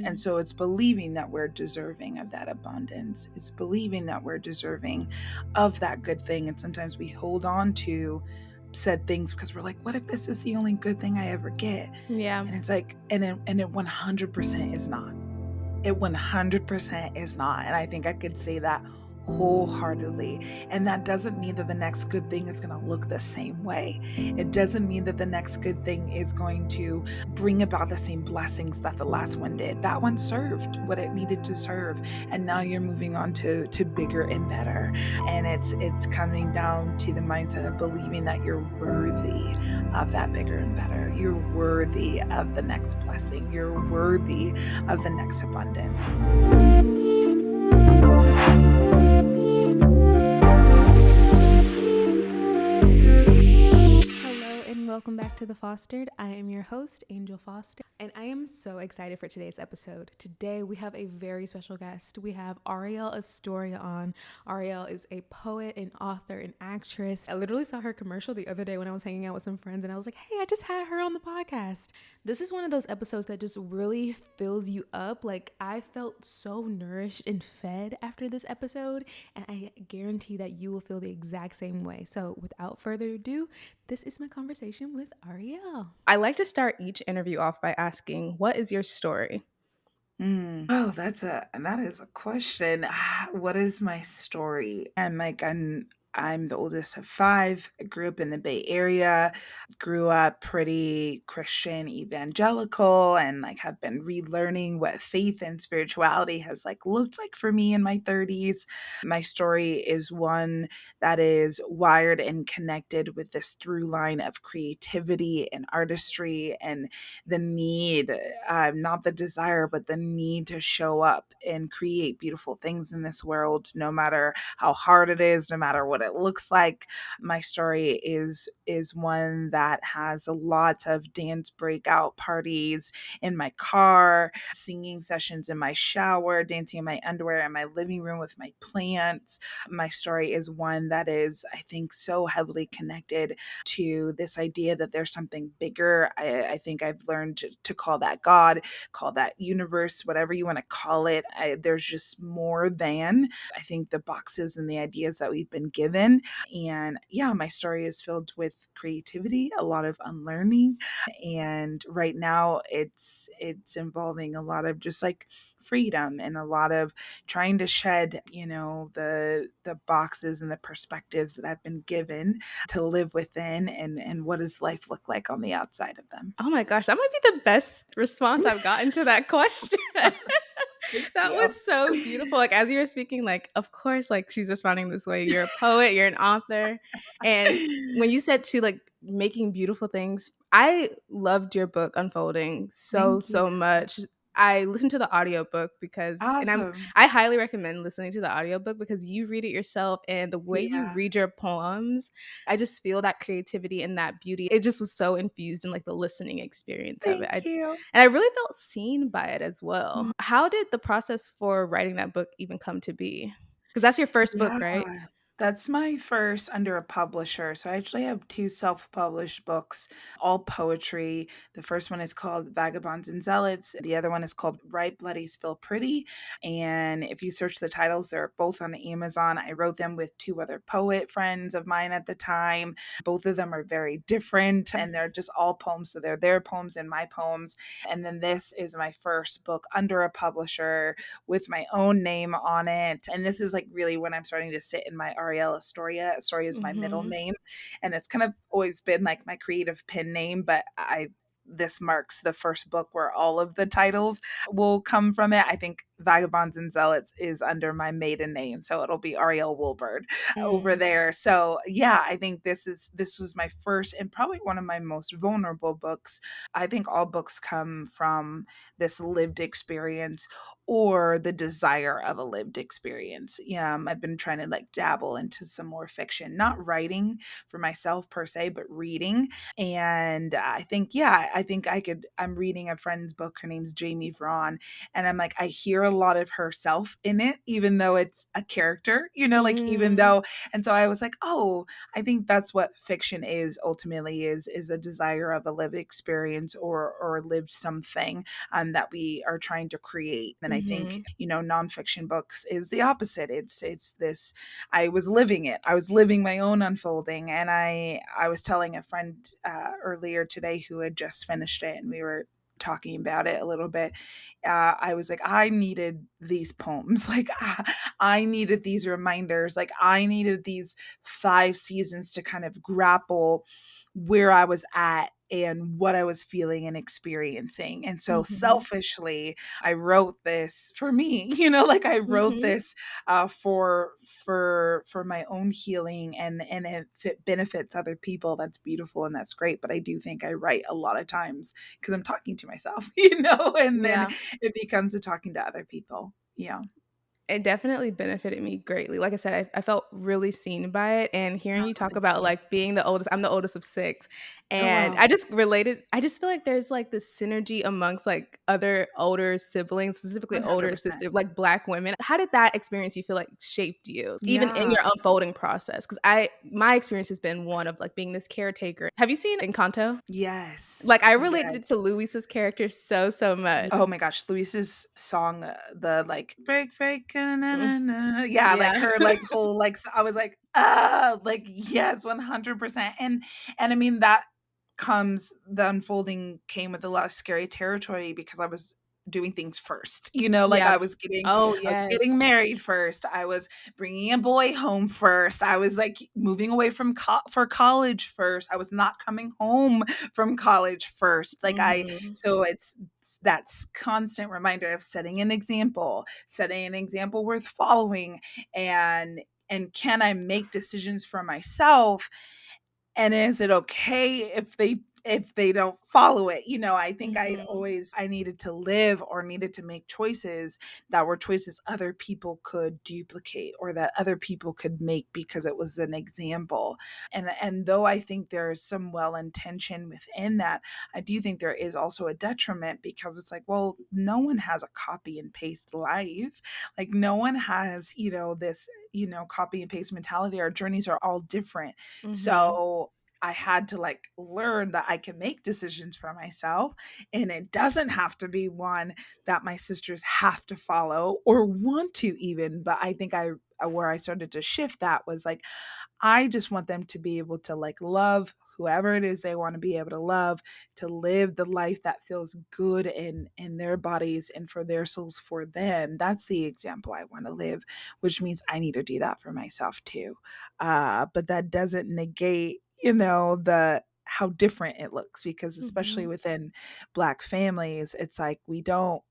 And so it's believing that we're deserving of that abundance. It's believing that we're deserving of that good thing. And sometimes we hold on to said things because we're like, what if this is the only good thing I ever get? Yeah. And it's like, and it 100% is not. It 100% is not. And I think I could say that wholeheartedly. And that doesn't mean that the next good thing is going to look the same way. It doesn't mean that the next good thing is going to bring about the same blessings that the last one did. That one served what it needed to serve. And now you're moving on to bigger and better. And it's coming down to the mindset of believing that you're worthy of that bigger and better. You're worthy of the next blessing. You're worthy of the next abundance. Hello and welcome back to The Fostered. I am your host, Angel Foster, and I am so excited for today's episode. Today we have a very special guest. We have Arielle Estoria on. Arielle is a poet, an author, an actress. I literally saw her commercial the other day when I was hanging out with some friends, and I was like, hey, I just had her on the podcast. This is one of those episodes that just really fills you up. Like, I felt so nourished and fed after this episode, and I guarantee that you will feel the exact same way. So without further ado, this is my conversation with Arielle. I like to start each interview off by asking, what is your story? Oh, that is a question. What is my story? I'm the oldest of five. I grew up in the Bay Area, grew up pretty Christian evangelical, and like have been relearning what faith and spirituality has like looked like for me in my 30s. My story is one that is wired and connected with this through line of creativity and artistry and the need, not the desire, but the need to show up and create beautiful things in this world, no matter how hard it is, no matter what it looks like. My story is one that has a lot of dance breakout parties in my car, singing sessions in my shower, dancing in my underwear in my living room with my plants. My story is one that is, I think, so heavily connected to this idea that there's something bigger. I think I've learned to call that God, call that universe, whatever you want to call it. There's just more than, I think, the boxes and the ideas that we've been given. And yeah, my story is filled with creativity, a lot of unlearning. And right now it's involving a lot of just like freedom and a lot of trying to shed, the boxes and the perspectives that I've been given to live within, and what does life look like on the outside of them. Oh my gosh, that might be the best response I've gotten to that question. Thank That you. was so beautiful. Like, as you were speaking, like, of course, like, she's responding this way. You're a poet, you're an author. And when you said to like making beautiful things, I loved your book Unfolding so, Thank you. so much. I listened to the audiobook because, and Awesome. I highly recommend listening to the audiobook because you read it yourself and the way you Yeah. read your poems, I just feel that creativity and that beauty. It just was so infused in like the listening experience of it. Thank you. And I really felt seen by it as well. How did the process for writing that book even come to be? Because that's your first book, Yeah. right? That's my first under a publisher. So I actually have two self-published books, all poetry. The first one is called Vagabonds and Zealots. The other one is called Write Bloody Spill Pretty. And if you search the titles, they're both on Amazon. I wrote them with two other poet friends of mine at the time. Both of them are very different and they're just all poems. So they're their poems and my poems. And then this is my first book under a publisher with my own name on it. And this is like really when I'm starting to sit in my Arielle Estoria. Estoria is my middle Mm-hmm. name. And it's kind of always been like my creative pen name, but this marks the first book where all of the titles will come from it. I think Vagabonds and Zealots is under my maiden name, so it'll be Arielle Wilbert over Mm. there. So yeah, I think this was my first and probably one of my most vulnerable books. I think all books come from this lived experience or the desire of a lived experience. Yeah, I've been trying to like dabble into some more fiction, not writing for myself per se, but reading. And I think, yeah, I think I'm reading a friend's book. Her name's Jamie Vraughan. And I'm like, I hear a lot of herself in it, even though it's a character, like even Mm. though. And so I was like, oh, I think that's what fiction is ultimately, is a desire of a lived experience, or lived something that we are trying to create. And I think, Mhm. nonfiction books is the opposite. It's this, I was living it. I was living my own unfolding. And I was telling a friend earlier today who had just finished it, and we were talking about it a little bit. I was like, I needed these poems. Like, I needed these reminders. Like, I needed these 5 seasons to kind of grapple where I was at and what I was feeling and experiencing. And so Mhm. selfishly, I wrote this for me, like I wrote Mhm. this for my own healing, and if it benefits other people, that's beautiful and that's great. But I do think I write a lot of times because I'm talking to myself, and then Yeah. it becomes a talking to other people. Yeah. It definitely benefited me greatly. Like I said, I felt really seen by it, and hearing you Oh, talk thank about, you. like, being the oldest. I'm the oldest of 6, Oh, and wow. I just related. I just feel like there's, like, this synergy amongst, like, other older siblings, specifically older 100%. sister like, Black women. How did that experience you feel like shaped you, even in Yeah. your unfolding process? Because my experience has been one of, like, being this caretaker. Have you seen Encanto? Yes. Like, I Yes. related to Luis's character so, so much. Oh my gosh, Luis's song, the like break break na, na, Mm, na, na. Yeah, yeah. like her like whole like I was like, ah, like yes, 100%. And I mean that comes the unfolding came with a lot of scary territory because I was doing things first. Like Yeah. Oh, I was getting yes. married first. I was bringing a boy home first. I was like moving away from for college first. I was not coming home from college first. Mhm. So it's that's constant reminder of setting an example worth following, and can I make decisions for myself, and is it okay if they don't follow it? I think Mhm. I needed to live, or needed to make choices that were choices other people could duplicate, or that other people could make because it was an example. And though I think there is some well intention within that, I do think there is also a detriment, because it's like, well, no one has a copy and paste life. Like, no one has, this, copy and paste mentality. Our journeys are all different. Mhm. So I had to like learn that I can make decisions for myself, and it doesn't have to be one that my sisters have to follow or want to even. But I think where I started to shift that was like, I just want them to be able to like love whoever it is they want to be able to love, to live the life that feels good in their bodies and for their souls, for them. That's the example I want to live, which means I need to do that for myself too. But that doesn't negate, the how different it looks, because especially Mhm. within Black families, it's like we don't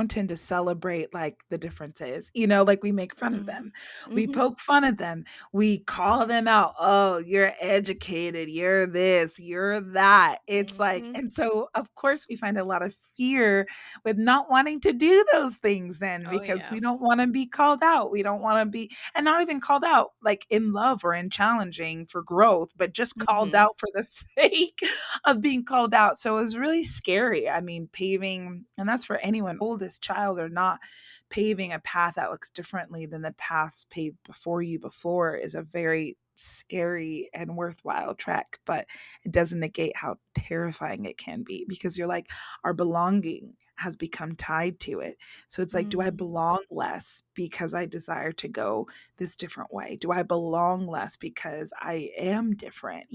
tend to celebrate like the differences, like we make fun of Mhm. them, we Mhm. poke fun at them, we call them out. Oh, you're educated, you're this, you're that. It's like, Mhm. and so of course we find a lot of fear with not wanting to do those things then, Oh, because yeah. we don't want to be called out. We don't want to be, and not even called out like in love or in challenging for growth, but just called Mhm. out for the sake of being called out. So it was really scary. I mean, paving, and that's for anyone, oldest child or not, paving a path that looks differently than the paths paved before you before is a very scary and worthwhile trek. But it doesn't negate how terrifying it can be, because you're like, our belonging has become tied to it. So it's like, do I Mhm. belong less because I desire to go this different way? Do I belong less because I am different,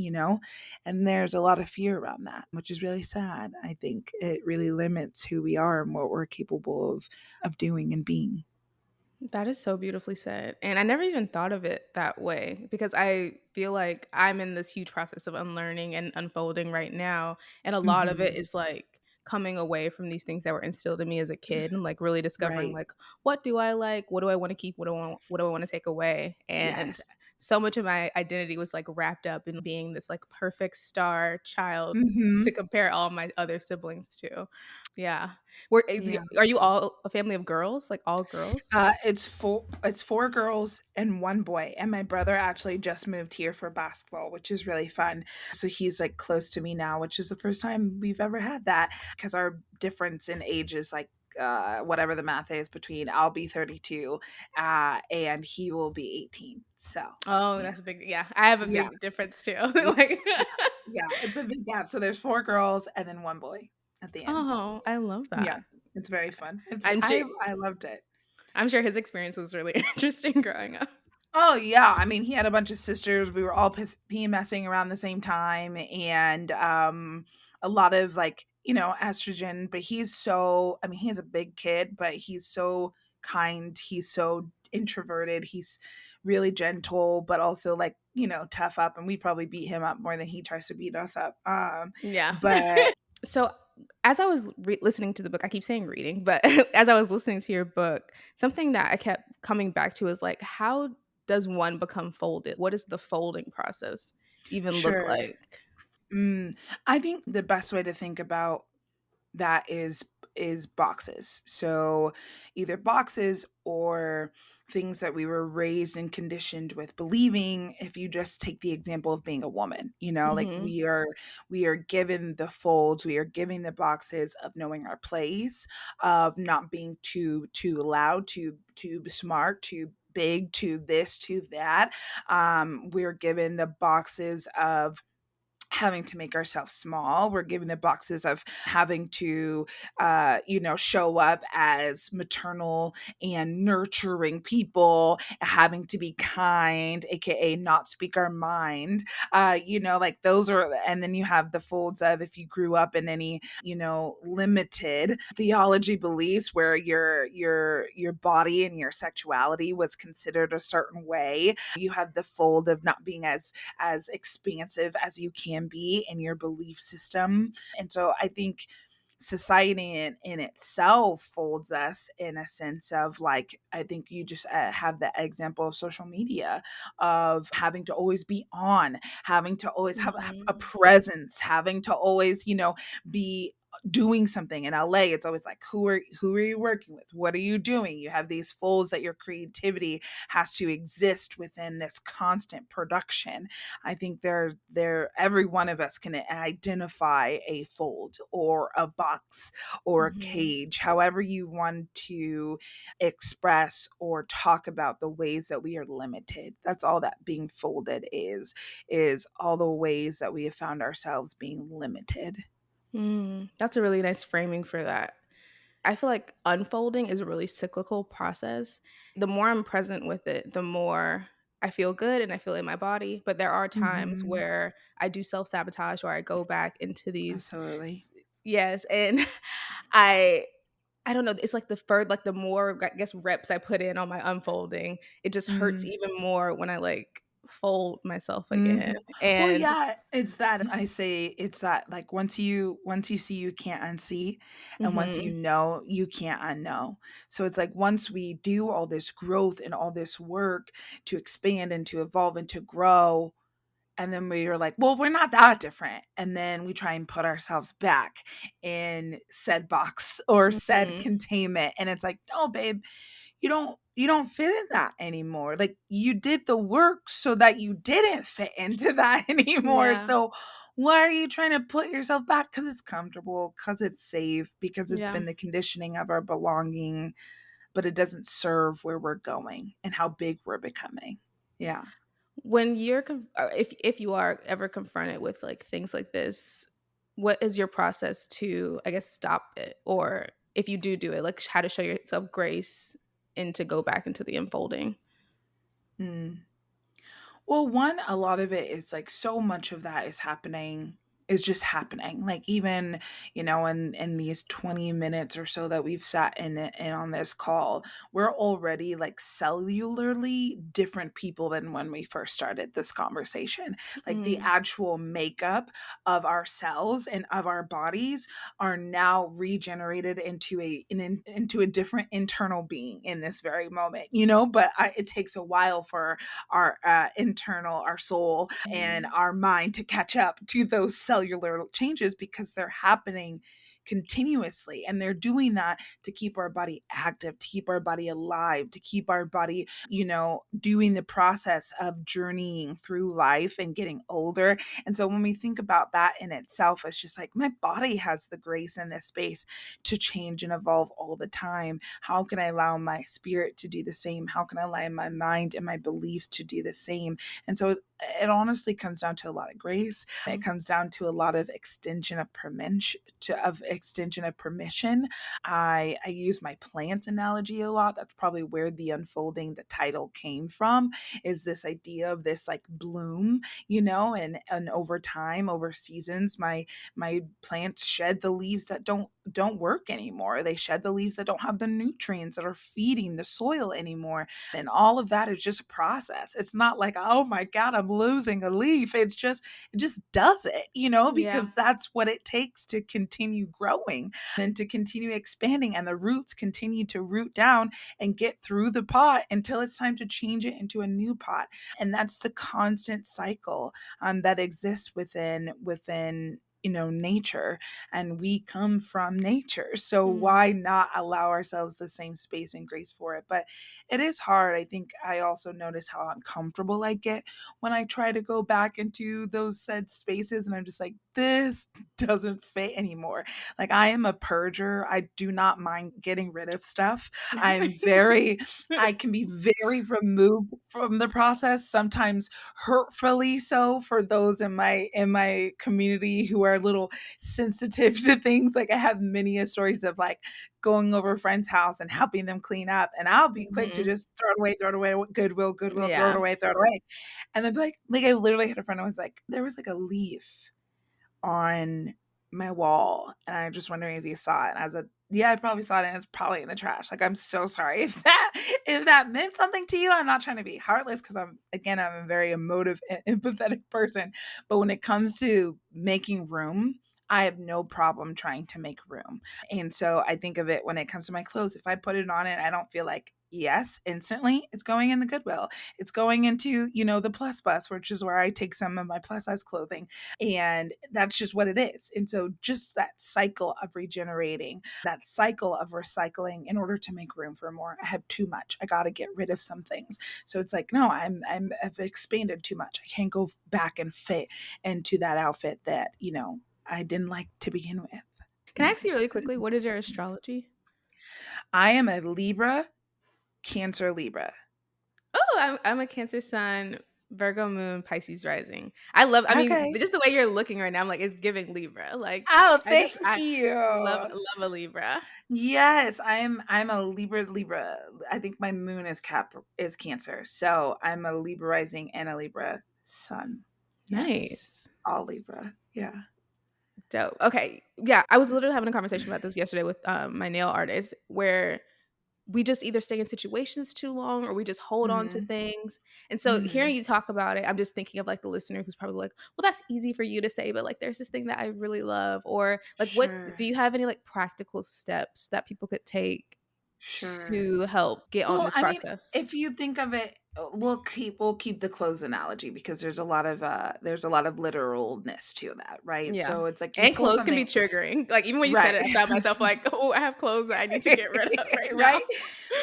And there's a lot of fear around that, which is really sad. I think it really limits who we are and what we're capable of doing and being. That is so beautifully said. And I never even thought of it that way, because I feel like I'm in this huge process of unlearning and unfolding right now. And a lot of it Mhm. is like coming away from these things that were instilled in me as a kid, and like really discovering, Right. like, what do I like? What do I want to keep? What do I want to take away? And Yes. so much of my identity was like wrapped up in being this like perfect star child to Mhm. compare all my other siblings to. Yeah. Yeah. Are you all a family of girls? Like all girls? It's four girls and one boy, and my brother actually just moved here for basketball, which is really fun. So he's like close to me now, which is the first time we've ever had that, because our difference in age is like whatever the math is between I'll be 32 and he will be 18. So, Oh, yeah. that's a big, yeah. I have a Yeah. big difference too. Yeah. Like, Yeah. Yeah. It's a big gap. So there's four girls and then one boy at the end. oh, I love Yeah. that. It's very fun. It's I'm sure, I loved it. I'm sure his experience was really interesting growing up. Oh yeah, I mean, he had a bunch of sisters. We were all PMSing around the same time, and a lot of like estrogen. But he's so, I mean, he's a big kid, but he's so kind. He's so introverted. He's really gentle, but also like tough up. And we probably beat him up more than he tries to beat us up. Yeah. But So, as I was listening to the book, I keep saying reading, but as I was listening to your book, something that I kept coming back to is like, how does one become folded? What does the folding process even look sure. like? Mm, I think the best way to think about that is boxes. So either boxes or things that we were raised and conditioned with believing. If you just take the example of being a woman, like Hmm. we are given the folds, we are given the boxes of knowing our place, of not being too loud, too smart, too big, to this, to that. We're given the boxes of having to make ourselves small. We're given the boxes of having to, show up as maternal and nurturing people, having to be kind, aka not speak our mind. Like those are, and then you have the folds of if you grew up in any, limited theology beliefs where your body and your sexuality was considered a certain way. You have the fold of not being as expansive as you can be in your belief system. And so I think society in itself folds us in a sense of like, I think you just have the example of social media, of having to always be on, having to always have a Hmm. presence, having to always be doing something. In LA it's always like, who are you working with, what are you doing? You have these folds that your creativity has to exist within this constant production. I think there every one of us can identify a fold or a box or a Hmm. cage, however you want to express or talk about the ways that we are limited. That's all that being folded is all the ways that we have found ourselves being limited. Mm, that's a really nice framing for that. I feel like unfolding is a really cyclical process. The more I'm present with it, the more I feel good and I feel in my body. But there are times Mhm. where I do self sabotage or I go back into these, Absolutely. yes, and I I don't know. It's like like the more I guess reps I put in on my unfolding, it just hurts Mhm. even more when I like fold myself again. Mhm. Well, And yeah, it's that I say it's that like once you see, you can't unsee, and once you mhm, know, you can't unknow. So it's like once we do all this growth and all this work to expand and to evolve and to grow, and then we are like, well, we're not that different. And then we try and put ourselves back in said box or said mhm, containment. And it's like, no, babe, you don't fit in that anymore. Like you did the work so that you didn't fit into that anymore. yeah, So why are you trying to put yourself back? Because it's comfortable, because it's safe, because it's yeah. been the conditioning of our belonging, but it doesn't serve where we're going and how big we're becoming. Yeah. When you're if you are ever confronted with like things like this, what is your process to I guess stop it, or if you do it, like how to show yourself grace and to go back into the unfolding? Mm. Well, one, a lot of it is like so much of that is just happening. Like even, in these 20 minutes or so that we've sat in on this call, we're already like cellularly different people than when we first started this conversation. Like the Mm, actual makeup of our cells and of our bodies are now regenerated into a different internal being in this very moment, but it takes a while for our our soul and mhm, our mind to catch up to those cellular changes because they're happening continuously. And they're doing that to keep our body active, to keep our body alive, to keep our body, doing the process of journeying through life and getting older. And so when we think about that in itself, it's just like my body has the grace in this space to change and evolve all the time. How can I allow my spirit to do the same? How can I allow my mind and my beliefs to do the same? And so it honestly comes down to a lot of grace. It comes down to a lot of extension of permission. I use my plant analogy a lot. That's probably where the unfolding the title came from, is this idea of this like bloom, and over time, over seasons, my plants shed the leaves that don't work anymore. They shed the leaves that don't have the nutrients that are feeding the soil anymore. And all of that is just a process. It's not like, oh my God, I'm losing a leaf. It just does it, Yeah. because that's what it takes to continue growing and to continue expanding. And the roots continue to root down and get through the pot until it's time to change it into a new pot. And that's the constant cycle that exists within nature, and we come from nature, so Mm. why not allow ourselves the same space and grace for it? But it is hard. I think I also notice how uncomfortable I get when I try to go back into those said spaces, and I'm just like, this doesn't fit anymore. Like, I am a purger. I do not mind getting rid of stuff. I can be very removed from the process, sometimes hurtfully so, for those in my community who are a little sensitive to things. Like, I have many stories of like going over a friend's house and helping them clean up, and I'll be quick to Mhm. just throw it away, goodwill, throw it Yeah. away, throw it away. And then be like I literally had a friend who was like, there was like a leaf on my wall, and I'm just wondering if you saw it. And I was like, yeah, I probably saw it, and it's probably in the trash. Like, I'm so sorry if that meant something to you. I'm not trying to be heartless, because I'm a very emotive and empathetic person. But when it comes to making room, I have no problem trying to make room. And so I think of it when it comes to my clothes. If I put it on and I don't feel like, yes, instantly, it's going in the Goodwill. It's going into, the plus bus, which is where I take some of my plus size clothing. And that's just what it is. And so just that cycle of regenerating, that cycle of recycling in order to make room for more. I have too much. I got to get rid of some things. So it's like, no, I've expanded too much. I can't go back and fit into that outfit that, I didn't like to begin with. Can I ask you really quickly, what is your astrology? I am a Libra, Cancer Libra. Oh, I'm a Cancer sun, Virgo moon, Pisces rising. I mean, Okay. just the way you're looking right now, I'm like, it's giving Libra. Like, Oh, thank I love you. love a Libra. Yes, I'm a Libra. I think my moon is Cancer. So I'm a Libra rising and a Libra sun. Yes. Nice. All Libra. Yeah. Dope. Okay. Yeah, I was literally having a conversation about this yesterday with my nail artist, where we just either stay in situations too long or we just hold on to Mhm. things. And so hearing Mhm. you talk about it, I'm just thinking of like the listener who's probably like, well, that's easy for you to say, but like there's this thing that I really love. Or like, what Sure. do you have any like practical steps that people could take Sure. to help get on Well, this I mean, process? if you think of it, we'll keep the clothes analogy, because there's a lot of literalness to that, right? Yeah. So it's like you And pull clothes can be something. triggering. Like even when you said Right. it, I found myself like, oh, I have clothes that I need to get rid of right now. Right?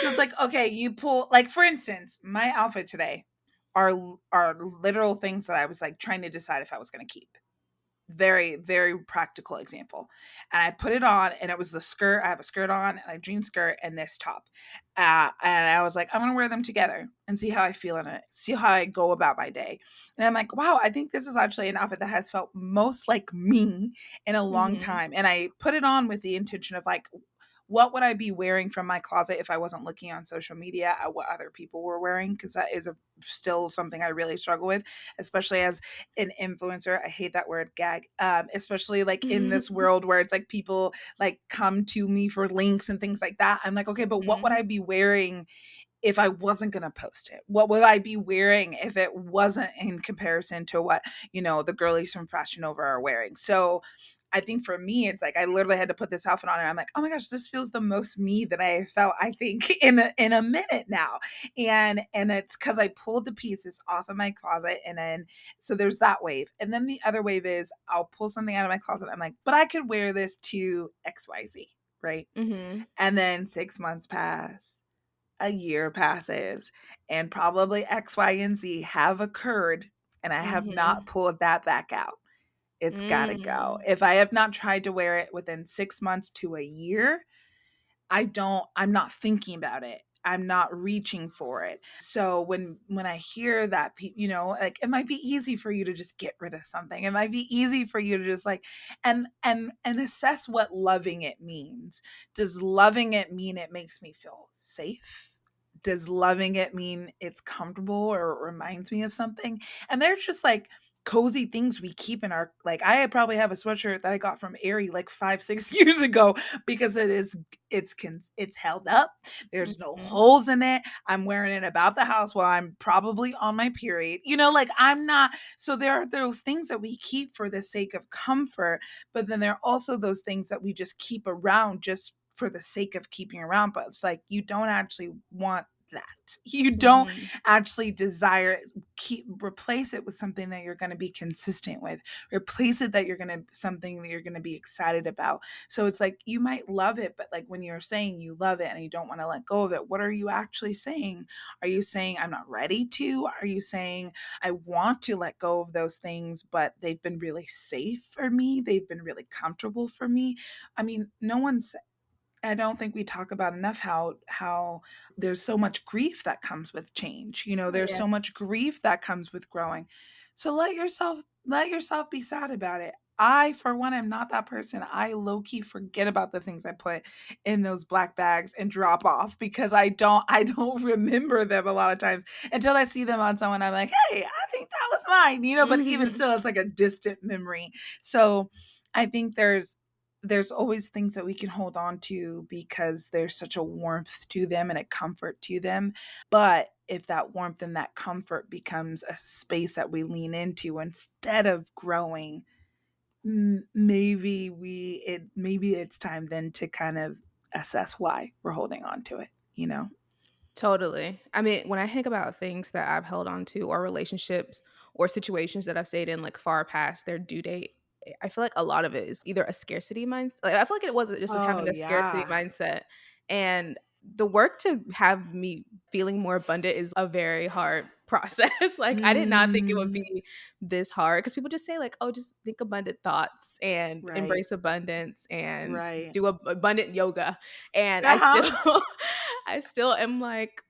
So it's like, okay, you pull, like, for instance, my outfit today are literal things that I was like trying to decide if I was going to keep. Very, very practical example. And I put it on, and it was the skirt. I have a skirt on and a jean skirt and this top. And I was like, I'm gonna wear them together and see how I feel in it, see how I go about my day. And I'm like, wow, I think this is actually an outfit that has felt most like me in a long Hmm. time. And I put it on with the intention of like, what would I be wearing from my closet if I wasn't looking on social media at what other people were wearing? Because that is still something I really struggle with, especially as an influencer. I hate that word, gag. Especially like in this world where it's like people like come to me for links and things like that. I'm like, okay, but what would I be wearing if I wasn't going to post it? What would I be wearing if it wasn't in comparison to what, the girlies from Fashion Nova are wearing? So I think for me, it's like I literally had to put this outfit on and I'm like, oh my gosh, this feels the most me that I have felt, I think, in a minute now. And it's because I pulled the pieces off of my closet. And then so there's that wave. And then the other wave is I'll pull something out of my closet. I'm like, but I could wear this to XYZ, right? Mhm. And then 6 months pass, a year passes, and probably X, Y, and Z have occurred, and I have not Mhm. pulled that back out. It's got to go. Mm. If I have not tried to wear it within 6 months to a year, I'm not thinking about it. I'm not reaching for it. So when I hear that, like it might be easy for you to just get rid of something. It might be easy for you to just like and assess what loving it means. Does loving it mean it makes me feel safe? Does loving it mean it's comfortable or it reminds me of something? And they're just like cozy things we keep in our, like I probably have a sweatshirt that I got from Aerie like 5 6 years ago because it's held up. There's no Mhm. holes in it. I'm wearing it about the house while I'm probably on my period. Like I'm not. So there are those things that we keep for the sake of comfort, but then there are also those things that we just keep around just for the sake of keeping around. But it's like you don't actually want that. You don't Mhm. actually desire, keep replace it with something that you're going to be consistent with. Replace it that you're going to something that you're going to be excited about. So it's like you might love it, but like when you're saying you love it and you don't want to let go of it, what are you actually saying? Are you saying I'm not ready to? Are you saying I want to let go of those things, but they've been really safe for me? They've been really comfortable for me? I mean, no one's I don't think we talk about enough how there's so much grief that comes with change. Oh, There's so yes. much grief that comes with growing. So let yourself be sad about it. I, for one, am not that person. I low key forget about the things I put in those black bags and drop off because I don't remember them a lot of times until I see them on someone. I'm like, hey, I think that was mine, but even Mhm. still, it's like a distant memory. So I think there's always things that we can hold on to because there's such a warmth to them and a comfort to them. But if that warmth and that comfort becomes a space that we lean into instead of growing, maybe it's time then to kind of assess why we're holding on to it. Totally. I mean, when I think about things that I've held on to or relationships or situations that I've stayed in like far past their due date, I feel like a lot of it is either a scarcity mindset. Like, I feel like it wasn't just Oh having a scarcity yeah. mindset. And the work to have me feeling more abundant is a very hard process. Like, I did not think it would Mm, be this hard because people just say, like, oh, just think abundant thoughts and right. embrace abundance and Right. do abundant yoga. And I still, Uh-huh. I still am like,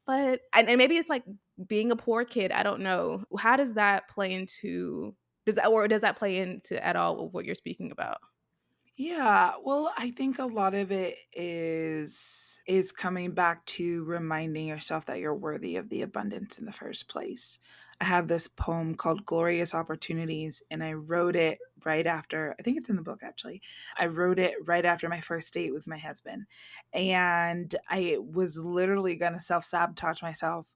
but and maybe it's like being a poor kid, I don't know. How does that play into does that play into at all of what you're speaking about? Yeah, well, I think a lot of it is coming back to reminding yourself that you're worthy of the abundance in the first place. I have this poem called Glorious Opportunities and I wrote it right after, I think it's in the book actually. I wrote it right after my first date with my husband. And I was literally going to self-sabotage myself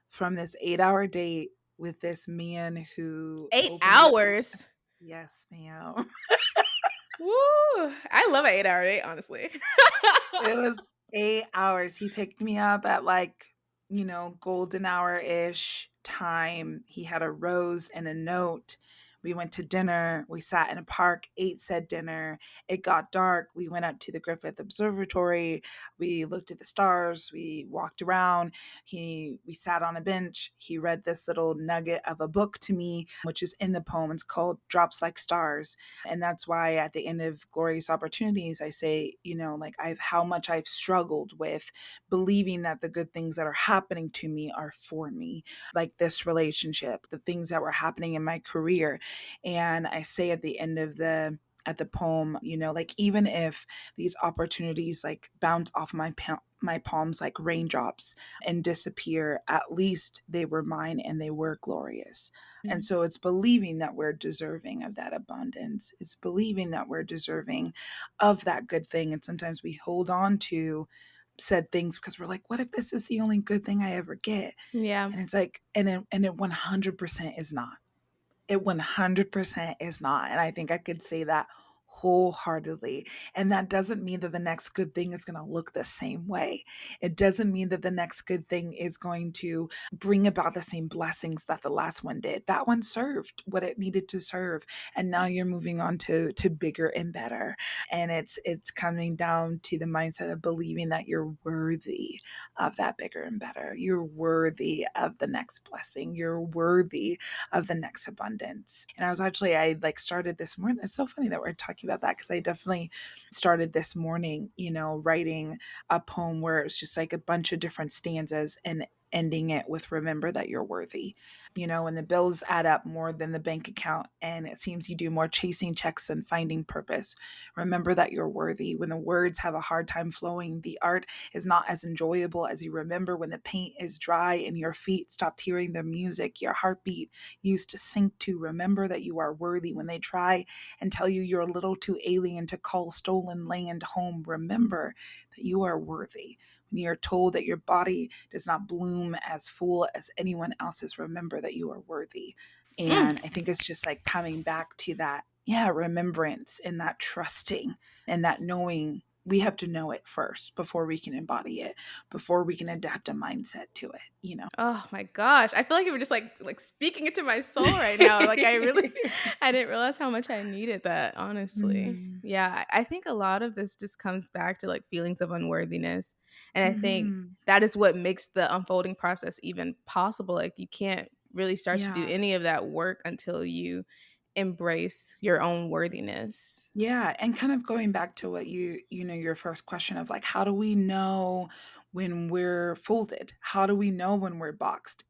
from this 8-hour date with this man who 8 opened it. hours? Yes, ma'am. Woo! I love an 8-hour date, honestly. It was 8 hours. He picked me up at, like, golden hour-ish time. He had a rose and a note. We went to dinner. We sat in a park, ate said dinner. It got dark. We went up to the Griffith Observatory. We looked at the stars. We walked around. We sat on a bench. He read this little nugget of a book to me, which is in the poem. It's called Drops Like Stars. And that's why at the end of Glorious Opportunities I say, like I've how much I've struggled with believing that the good things that are happening to me are for me, like this relationship, the things that were happening in my career. And I say at the poem, like even if these opportunities like bounce off my palms like raindrops and disappear, at least they were mine and they were glorious. And Mm. so it's believing that we're deserving of that abundance. It's believing that we're deserving of that good thing. And sometimes we hold on to said things because we're like, what if this is the only good thing I ever get? Yeah. And it's like, and it 100% is not. It 100% is not. And I think I could say that wholeheartedly. And that doesn't mean that the next good thing is going to look the same way. It doesn't mean that the next good thing is going to bring about the same blessings that the last one did. That one served what it needed to serve. And now you're moving on to bigger and better. And it's coming down to the mindset of believing that you're worthy of that bigger and better. You're worthy of the next blessing. You're worthy of the next abundance. And I like started this morning. It's so funny that we're talking about that because I definitely started this morning, writing a poem where it's just like a bunch of different stanzas and ending it with remember that you're worthy. When the bills add up more than the bank account and it seems you do more chasing checks than finding purpose, remember that you're worthy. When the words have a hard time flowing, the art is not as enjoyable as you remember. When the paint is dry and your feet stopped hearing the music your heartbeat used to sink to, remember that you are worthy. When they try and tell you you're a little too alien to call stolen land home, remember that you are worthy. When you're told that your body does not bloom as full as anyone else's, remember that you are worthy. Mm. And I think it's just like coming back to that, yeah, remembrance and that trusting and that knowing. We have to know it first before we can embody it, before we can adapt a mindset to it. Oh my gosh. I feel like you were just like speaking into my soul right now. Like I really I didn't realize how much I needed that, honestly. Mm. Yeah, I think a lot of this just comes back to like feelings of unworthiness. And I think Mhm. that is what makes the unfolding process even possible. Like you can't really start to do Yeah. any of that work until you embrace your own worthiness. Yeah, and kind of going back to what your first question of like, how do we know when we're folded? How do we know when we're boxed?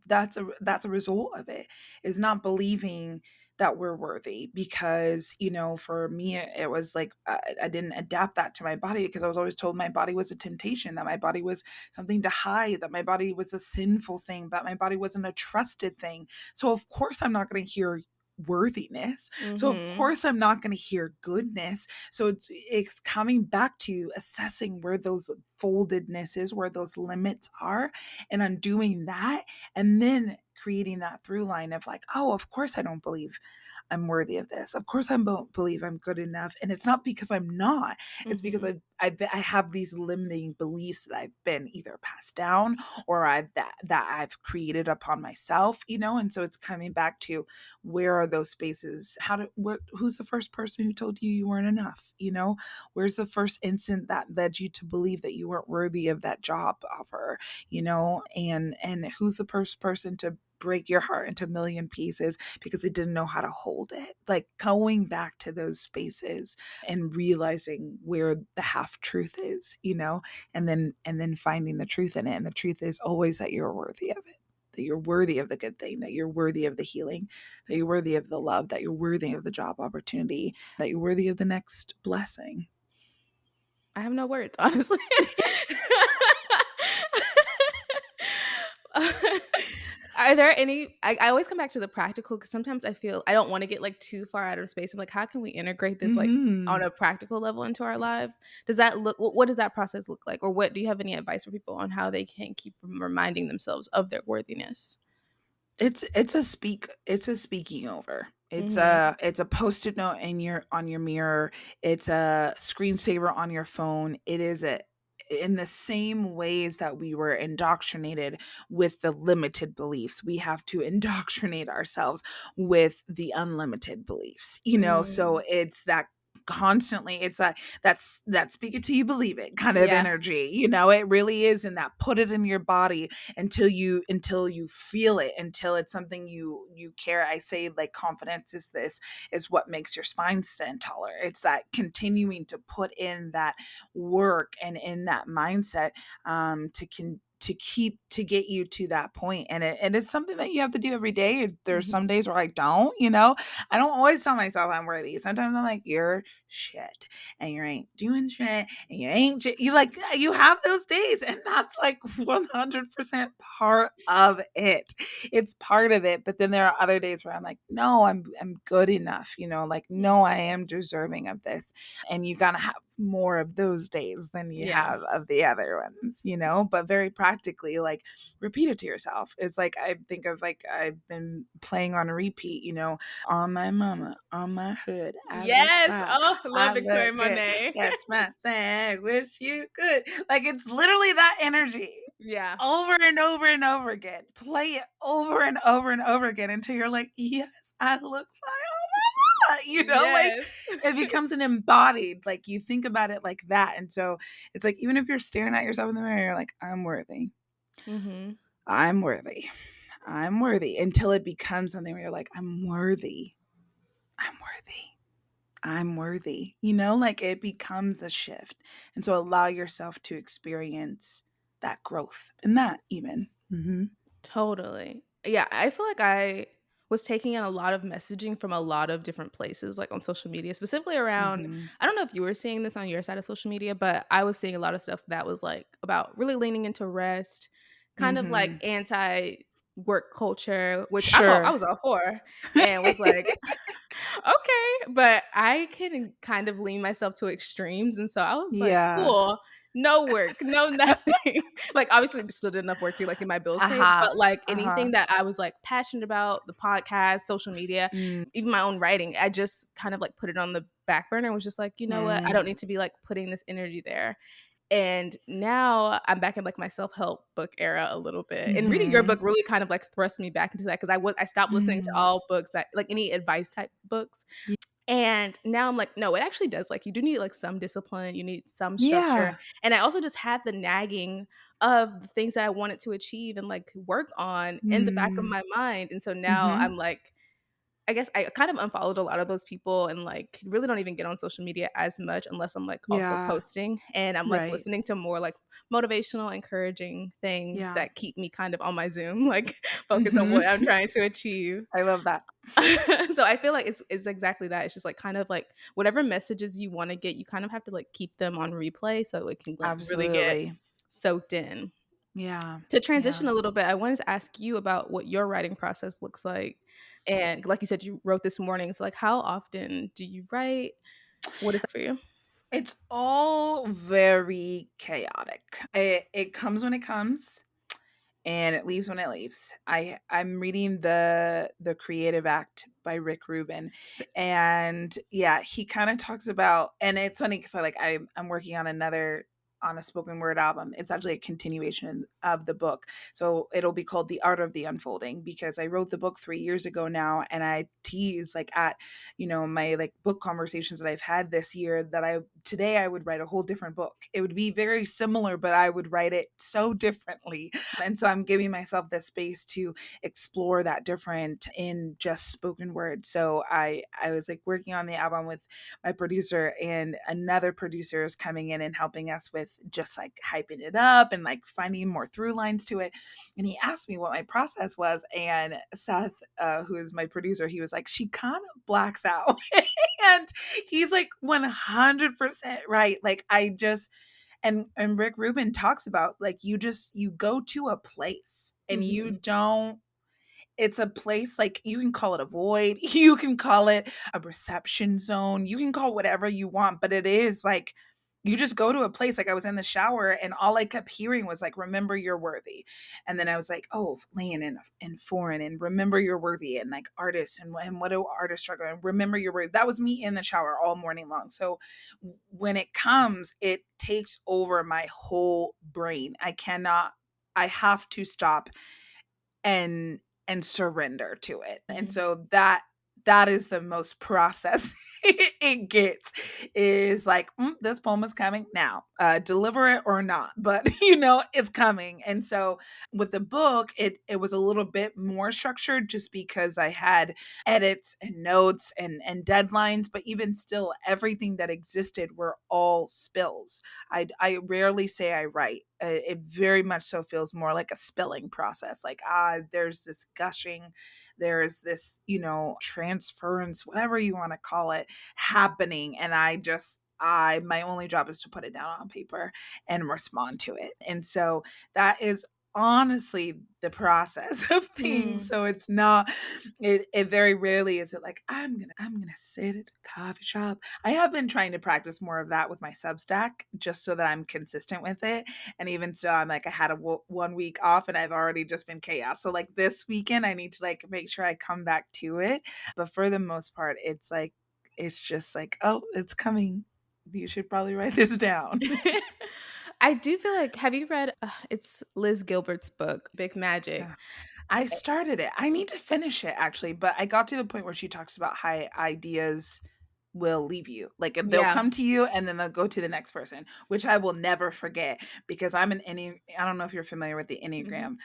That's a result of it, is not believing that we're worthy because, for me, it was like I didn't adapt that to my body because I was always told my body was a temptation, that my body was something to hide, that my body was a sinful thing, that my body wasn't a trusted thing. So of course I'm not going to hear worthiness. So of Mhm. course I'm not going to hear goodness. So it's coming back to assessing where those foldedness is, where those limits are, and undoing that, and then creating that through line of like, oh, of course I don't believe I'm worthy of this. Of course I don't believe I'm good enough. And it's not because I'm not. It's because Mhm. I have these limiting beliefs that I've been either passed down or that I've created upon myself. And so it's coming back to where are those spaces? Who's the first person who told you you weren't enough? Where's the first instant that led you to believe that you weren't worthy of that job offer? And who's the first person to break your heart into a million pieces because it didn't know how to hold it? Like going back to those spaces and realizing where the half truth is, and then finding the truth in it. And the truth is always that you're worthy of it, that you're worthy of the good thing, that you're worthy of the healing, that you're worthy of the love, that you're worthy of the job opportunity, that you're worthy of the next blessing. I have no words, honestly. Are there any I always come back to the practical because sometimes I feel I don't wanna get, like, too far out of space. I'm like, "How can we integrate this, like, on Hmm. a practical level into our lives?" Does that look what does that process look like? Or what do you have any advice for people on how they can keep reminding themselves of their worthiness? It's a speaking over. It's Mhm. a post-it note on your mirror. It's a screensaver on your phone. It is a in the same ways that we were indoctrinated with the limited beliefs, we have to indoctrinate ourselves with the unlimited beliefs. So Mm. it's that constantly, it's that speak it till you believe it kind of Yeah. energy. It really is in that put it in your body until you feel it, until it's something you care. I say like confidence is what makes your spine stand taller. It's that continuing to put in that work and in that mindset, to keep to get you to that point. And it's something that you have to do every day. There's some Mhm. days where I don't always tell myself I'm worthy. Sometimes I'm like, you're shit and you ain't doing shit and you ain't you like you have those days, and that's like 100% part of it. It's part of it. But then there are other days where I'm like, no, I'm good enough, like no, I am deserving of this. And you gotta have more of those days than you Yeah. have of the other ones, but very practical practically like repeat it to yourself. It's like I think of like I've been playing on repeat, on my mama, on my hood, I look Yes. fly, Oh, I love I Victoria look good. Monet. Catch my thing, wish you could. Like it's literally that energy Yeah. over and over and over again. Play it over and over and over again until you're like, yes, I look fine. Like Yes. it becomes an embodied, like you think about it like that. And so it's like, even if you're staring at yourself in the mirror, you're like, I'm worthy. Mm-hmm. I'm worthy. I'm worthy until it becomes something where you're like, I'm worthy. I'm worthy. I'm worthy. Like it becomes a shift. And so allow yourself to experience that growth in that even. Totally. Yeah, I feel like I was taking in a lot of messaging from a lot of different places, like on social media, specifically around. Mm-hmm. I don't know if you were seeing this on your side of social media, but I was seeing a lot of stuff that was like about really leaning into rest, kind of like Mm-hmm. anti work culture, which I Sure. was all for, and was like, okay, but I can kind of lean myself to extremes, and so I was like, Yeah. cool, no work, no nothing. Like, obviously, still did enough work to like get my bills paid, Uh-huh. but like Uh-huh. anything that I was like passionate about, the podcast, social media, even my own writing, I just kind of like put it on the back burner and was just like, you know what, I Mm-hmm. don't need to be like putting this energy there. And now I'm back in like my self-help book era a little bit. And reading your Mm-hmm. book really kind of like thrust me back into that because I stopped listening to Mm. all books that like any advice type books. And now I'm like, no, it actually does. Like, you do need like some discipline, you need some structure. Yeah. And I also just had the nagging of the things that I wanted to achieve and like work on in the back of Mm. my mind. And so now Mm-hmm. I'm like, I guess I kind of unfollowed a lot of those people and like really don't even get on social media as much unless I'm like also Yeah. posting and I'm like Right. listening to more like motivational, encouraging things Yeah. that keep me kind of on my Zoom, like focus on what I'm Mm-hmm. trying to achieve. I love that. So I feel like it's exactly that. It's just like kind of like whatever messages you want to get, you kind of have to like keep them on replay so it can like really get Absolutely. soaked in. Yeah. To Yeah. transition a little bit, I wanted to ask you about what your writing process looks like. And like you said, you wrote this morning. So like how often do you write? What is that for you? It's all very chaotic. It comes when it comes and it leaves when it leaves. I'm reading the Creative Act by Rick Rubin, and yeah, he kind of talks about, and it's funny because I'm working on a spoken word album. It's actually a continuation of the book, so it'll be called The Art of the Unfolding because I wrote the book 3 years ago now, and I tease like at my like book conversations that I've had this year that I today I would write a whole different book. It would be very similar, but I would write it so differently. And so I'm giving myself the space to explore that different in just spoken word. So I was like working on the album with my producer, and another producer is coming in and helping us with just like hyping it up and like finding more through lines to it. And he asked me what my process was, and Seth, who is my producer, he was like, she kind of blacks out. And he's like 100% right. Like I just and Rick Rubin talks about like you go to a place and you Mm-hmm. don't, it's a place like you can call it a void, you can call it a reception zone, you can call whatever you want, but it is like you just go to a place. Like I was in the shower and all I kept hearing was like, remember you're worthy. And then I was like, oh, laying in foreign and remember you're worthy, and like artists and what do artists struggle and remember you're worthy. That was me in the shower all morning long. So when it comes, it takes over my whole brain. I have to stop and surrender to it. And Mm-hmm. so that is the most process it gets, is like, this poem is coming now, deliver it or not, but it's coming. And so with the book, it was a little bit more structured just because I had edits and notes and deadlines, but even still everything that existed were all spills. I rarely say I write. It very much so feels more like a spilling process. Like there's this gushing, there's this transference, whatever you want to call it, happening, and my only job is to put it down on paper and respond to it. And so that is honestly the process of things. Mm. So it's not, it very rarely is it like I'm gonna sit at a coffee shop. I have been trying to practice more of that with my Substack just so that I'm consistent with it. And even still, I'm like, I had a 1 week off and I've already just been chaos. So like this weekend, I need to like make sure I come back to it. But for the most part, it's like, it's just like, oh, it's coming. You should probably write this down. I do feel like, have you read, it's Liz Gilbert's book, Big Magic? Yeah. I started it. I need to finish it actually, but I got to the point where she talks about how ideas will leave you. Like they'll Yeah. come to you and then they'll go to the next person, which I will never forget because I'm an I don't know if you're familiar with the Mhm. Enneagram,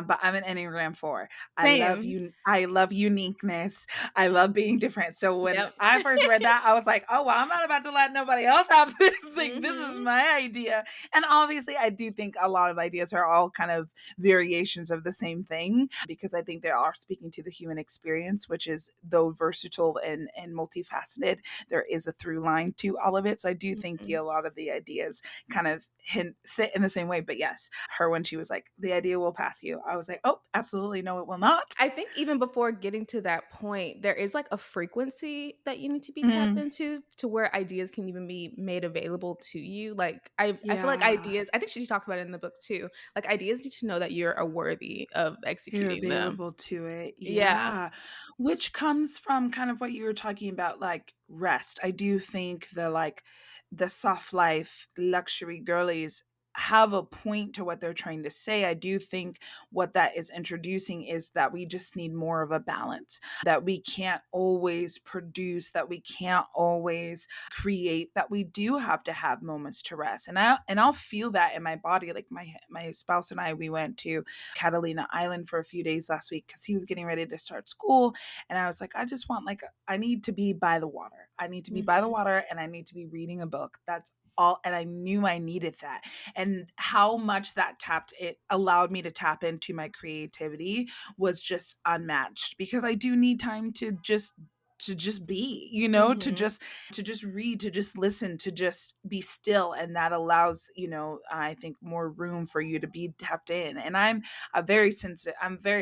but I'm an Enneagram 4. I love Same. you. I love uniqueness. I love being different. So when Yep. I first read that, I was like, oh, well, I'm not about to let nobody else have this. Like, this is Mhm. my idea. And obviously, I do think a lot of ideas are all kind of variations of the same thing because I think they are speaking to the human experience, which is though versatile and multifaceted, there is a through line to all of it. So I do think Mhm. a lot of the ideas kind of sit in the same way. But yes, her when she was like, the idea will pass you, I was like, oh, absolutely no, it will not. I think even before getting to that point, there is like a frequency that you need to be tapped Mm, into to where ideas can even be made available to you. Like I feel like yeah. ideas, I think she talks about it in the book too. Like ideas need to know that you're a worthy of You're executing them. available to it. Yeah. Yeah. Which comes from kind of what you were talking about, like rest. I do think the soft life luxury girlies have a point to what they're trying to say. I do think what that is introducing is that we just need more of a balance, that we can't always produce, that we can't always create, that we do have to have moments to rest. And I'll feel that in my body. Like my spouse and I, we went to Catalina Island for a few days last week because he was getting ready to start school. And I was like, I just want, like, I need to be by the water. I need to be by the Mhm. water and I need to be reading a book. That's all. And I knew I needed that. And how much that it allowed me to tap into my creativity was just unmatched because I do need time to just be, Mhm. to just read, to just listen, to just be still. And that allows, I think more room for you to be tapped in. And I'm very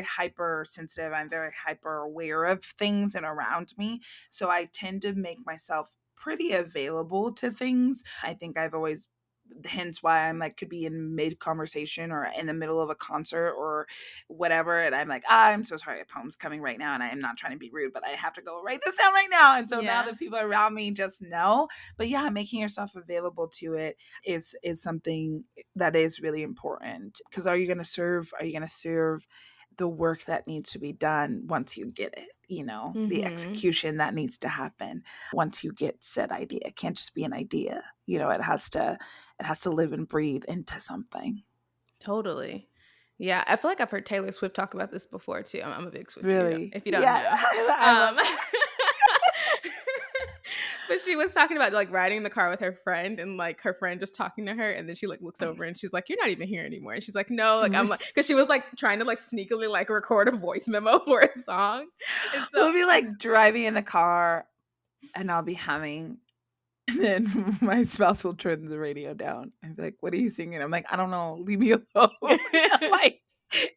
hypersensitive. I'm very hyper aware of things and around me. So I tend to make myself pretty available to things. I think I've always, hence why I'm like, could be in mid conversation or in the middle of a concert or whatever. And I'm like, I'm so sorry, a poem's coming right now. And I am not trying to be rude, but I have to go write this down right now. And so now Yeah. the people around me just know. But yeah, making yourself available to it is something that is really important. Because are you going to serve the work that needs to be done once you get it, the Mhm. execution that needs to happen once you get said idea. It can't just be an idea. It has to live and breathe into something. Totally. Yeah, I feel like I've heard Taylor Swift talk about this before too. I'm a big Swiftie, Really. if you don't Yeah. know. I love Um, that. but she was talking about like riding in the car with her friend and like her friend just talking to her, and then she like looks over and she's like, "You're not even here anymore." And she's like, "No," like I'm like, because she was like trying to like sneakily like record a voice memo for a song, and so We'll be like driving in the car and I'll be humming. And then my spouse will turn the radio down and be like, "What are you singing?" I'm like, "I don't know. Leave me alone." Like,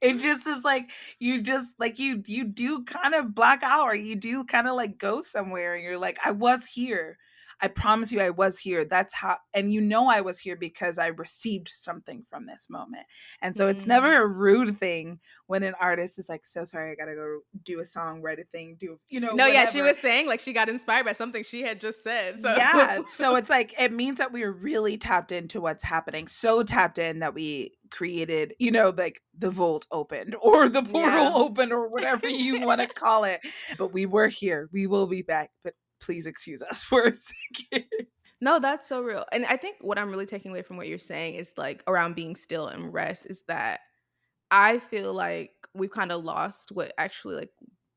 it just is like, you just like, you do kind of black out, or you do kind of like go somewhere and you're like, I was here. I promise you I was here. That's how, and I was here because I received something from this moment. And so it's never Mm. a rude thing when an artist is like, so sorry, I gotta go do a song, write a thing, do, No, yeah, she whatever. was saying like she got inspired by something she had just said, so it was Yeah, so it's like, it means that we're really tapped into what's happening, so tapped in that we created, like the vault opened or the portal yeah. opened or whatever you wanna call it, but we were here, we will be back, but please excuse us for a second. No, that's so real. And I think what I'm really taking away from what you're saying is like around being still and rest is that I feel like we've kind of lost what actually like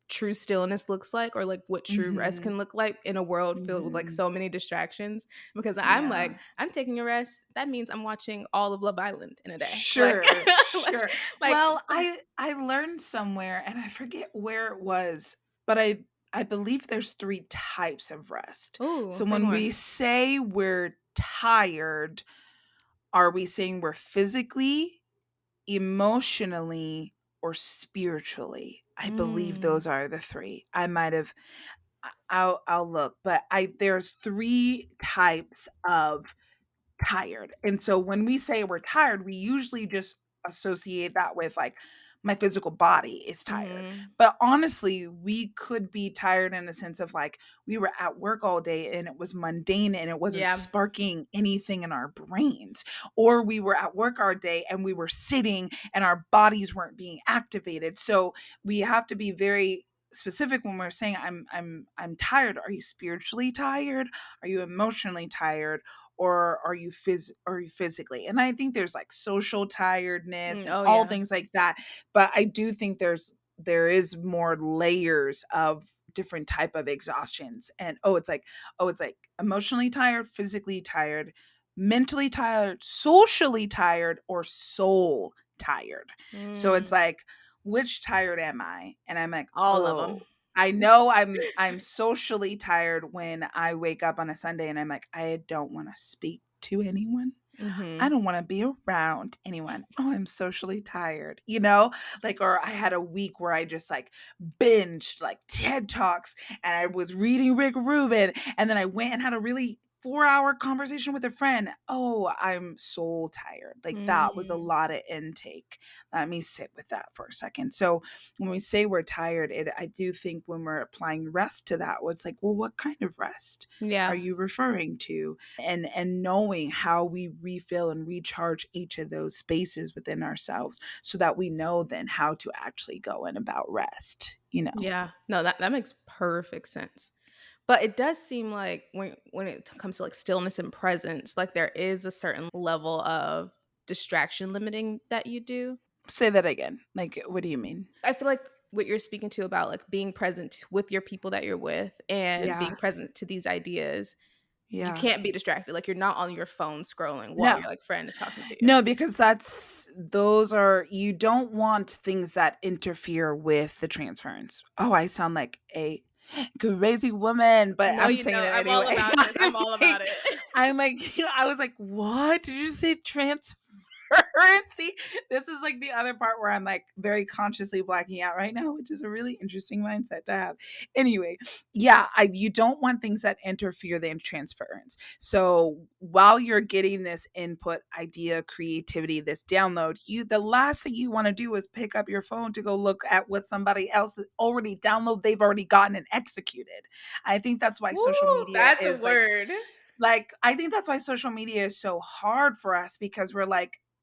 true stillness looks like or like what true rest Mhm, can look like in a world filled with like mhm. so many distractions because I'm like Yeah. I'm taking a rest that means I'm watching all of Love Island in a day like Sure, like sure. like Well, I learned somewhere, and I forget where it was, but I believe there's 3 types of rest. ooh So say when more we say we're tired, are we saying we're physically emotionally, or spiritually. I believe Mm. those are the three. I might have I'll look, but I there's three types of tired. And so when we say we're tired, we usually just associate that with like my physical body is tired. Mhm. But honestly, we could be tired in a sense of like we were at work all day and it was mundane and it wasn't Yeah. sparking anything in our brains. Or we were at work all day and we were sitting and our bodies weren't being activated. So we have to be very specific when we're saying I'm tired. Are you spiritually tired? Are you emotionally tired? Or are you physically? And I think there's like social tiredness and Oh, all yeah. things like that, but I do think there is more layers of different type of exhaustions. And it's like emotionally tired, physically tired, mentally tired, socially tired, or soul tired. So it's Mm. like, which tired am I? And I'm like, All of them. oh, I know I'm socially tired when I wake up on a Sunday and I'm like, I don't want to speak to anyone. I Mhm. don't want to be around anyone. Oh, I'm socially tired, you know? Like, or I had a week where I just like binged like TED Talks and I was reading Rick Rubin. And then I went and had a really 4 hour conversation with a friend. Oh, I'm so tired. Like, that was a Mm. lot of intake. Let me sit with that for a second. So, when we say we're tired, I do think when we're applying rest to that, it's like, well, what kind of rest are Yeah. you referring to? And knowing how we refill and recharge each of those spaces within ourselves so that we know then how to actually go in about rest, you know. Yeah. No, that makes perfect sense. But it does seem like when it comes to like stillness and presence, like there is a certain level of distraction limiting that you do. Say that again. Like, what do you mean? I feel like what you're speaking to about like being present with your people that you're with and Yeah. being present to these ideas, you Yeah. can't be distracted. Like you're not on your phone scrolling while No. your like friend is talking to you. No, because those are, you don't want things that interfere with the transference. Oh, I sound like a crazy woman, but No, I'm you saying don't. it I'm all anyway. about this. I'm all about like, it. I'm like, I was like, what did you say? Transparency. This is like the other part where I'm like very consciously blacking out right now, which is a really interesting mindset to have. Anyway, yeah, you don't want things that interfere the transference. So while you're getting this input, idea, creativity, this download, the last thing you want to do is pick up your phone to go look at what somebody else already downloaded, they've already gotten and executed. I think that's why social Woo, media that's a is like word. I think that's why social media is so hard for us because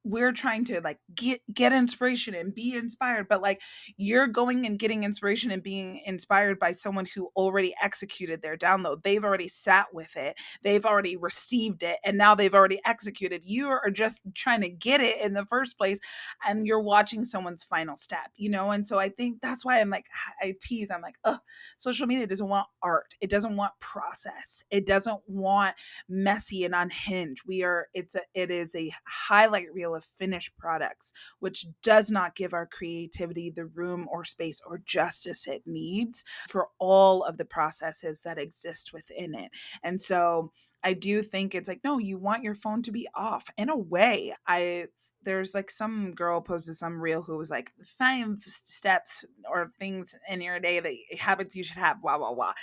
we're trying to like get inspiration and be inspired, but like you're going and getting inspiration and being inspired by someone who already executed their download. They've already sat with it, they've already received it, and now they've already executed. You are just trying to get it in the first place, and you're watching someone's final step, you know. And so I think that's why I'm like, I tease, I'm like, oh, social media doesn't want art, it doesn't want process, it doesn't want messy and unhinged. It is a highlight reel of finished products, which does not give our creativity the room or space or justice it needs for all of the processes that exist within it. And so I do think it's like, no, you want your phone to be off. In a way, I there's like some girl posted some reel who was like 5 steps or things in your day that habits you should have, blah blah blah.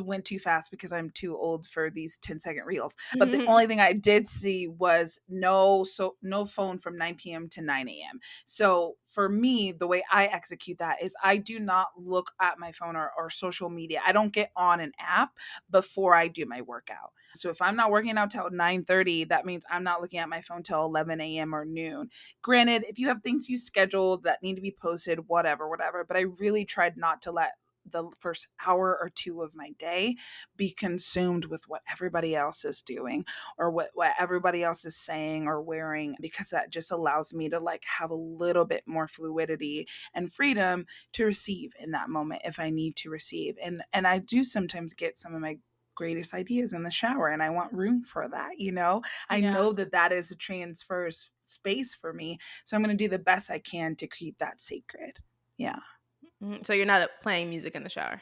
Went too fast because I'm too old for these 10-second reels. But the only thing I did see was no phone from 9 p.m. to 9 a.m. So for me, the way I execute that is I do not look at my phone or social media. I don't get on an app before I do my workout. So if I'm not working out till 9:30, that means I'm not looking at my phone till 11 a.m. or noon. Granted, if you have things you scheduled that need to be posted, whatever, but I really tried not to let the first hour or two of my day be consumed with what everybody else is doing or what everybody else is saying or wearing, because that just allows me to like have a little bit more fluidity and freedom to receive in that moment if I need to receive. And I do sometimes get some of my greatest ideas in the shower and I want room for that, you know. I Yeah. know that that is a transfer space for me, so I'm going to do the best I can to keep that sacred. Yeah. So you're not playing music in the shower.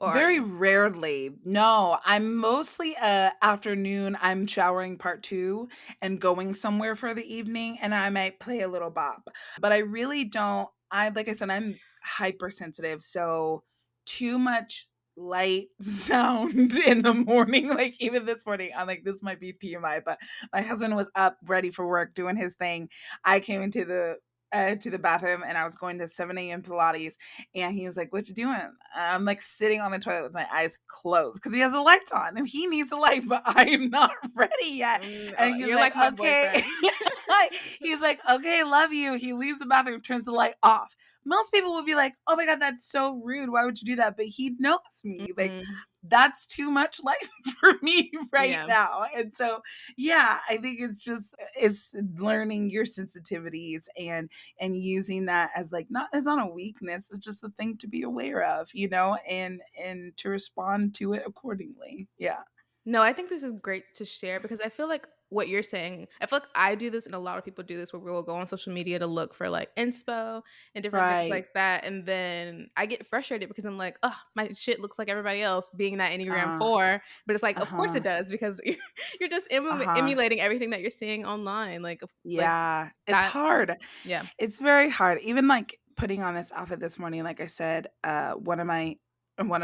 Or are Very you? rarely. No, I'm mostly afternoon. I'm showering part 2 and going somewhere for the evening, and I might play a little bop. But I really don't I like I said, I'm hypersensitive, so too much light sound in the morning, like, even this morning, I'm like, "This might be TMI," but my husband was up, ready for work, doing his thing. I came into to the bathroom, and I was going to 7 a.m. Pilates, and he was like, "What you doing?" I'm like sitting on the toilet with my eyes closed because he has the lights on and he needs the light, but I am not ready yet. And he's You're like, like my "Okay." boyfriend. He's like, "Okay, love you." He leaves the bathroom, turns the light off. Most people would be like, "Oh my God, that's so rude. Why would you do that?" But he knows me. Like, Mhm. that's too much light for me right Yeah. now. And so, yeah, I think it's learning your sensitivities and using that as like not as not a weakness, it's just a thing to be aware of, and to respond to it accordingly. Yeah. No, I think this is great to share because I feel like what you're saying, I feel like I do this and a lot of people do this where we'll go on social media to look for like inspo and different things Right. like that. And then I get frustrated because I'm like, oh, my shit looks like everybody else being that Enneagram Uh 4. But it's like, of course uh-huh. it does because you're just Uh-huh. emulating everything that you're seeing online. Like Yeah. It's that. hard. Yeah. It's very hard. Even like putting on this outfit this morning, like I said, one of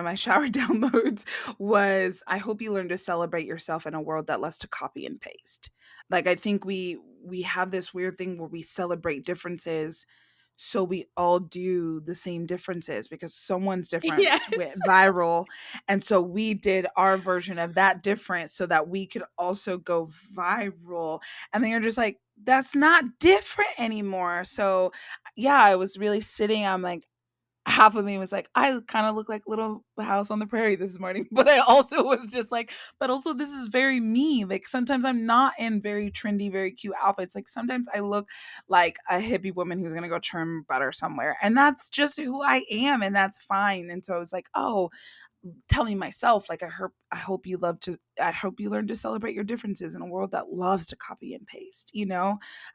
my shower downloads was I hope you learn to celebrate yourself in a world that loves to copy and paste. Like I think we have this weird thing where we celebrate differences so we all do the same differences because someone's Yeah. difference went viral, and so we did our version of that difference so that we could also go viral, and then you're just like, that's not different anymore. So yeah, I was really sitting, I'm like, half of me was like, I kind of look like Little House on the Prairie this morning, but I also was just like, but also this is very me. Like sometimes I'm not in very trendy, very cute outfits. Like sometimes I look like a hippie woman who's gonna go churn butter somewhere, and that's just who I am, and that's fine. And so I was like, oh, telling myself like I hope you learn to celebrate your differences in a world that loves to copy and paste,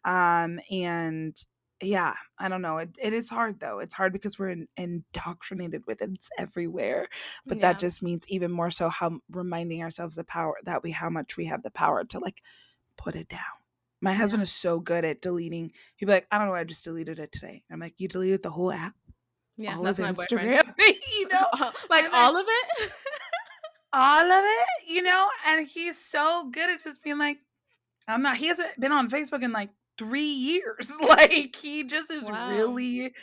and yeah, I don't know, it is hard though. It's hard because we're indoctrinated with it. It's everywhere, but that Yeah. just means even more so how reminding ourselves the power that we how much we have the power to like put it down. My Yeah. husband is so good at deleting. He'd be like, I don't know, I just deleted it today. I'm like, you deleted the whole app, Yeah. all of That's my boyfriend. Instagram, you know Like and then all of it. all of it, and he's so good at just being like, I'm not he hasn't been on Facebook in like 3 years. Like he just is Wow. really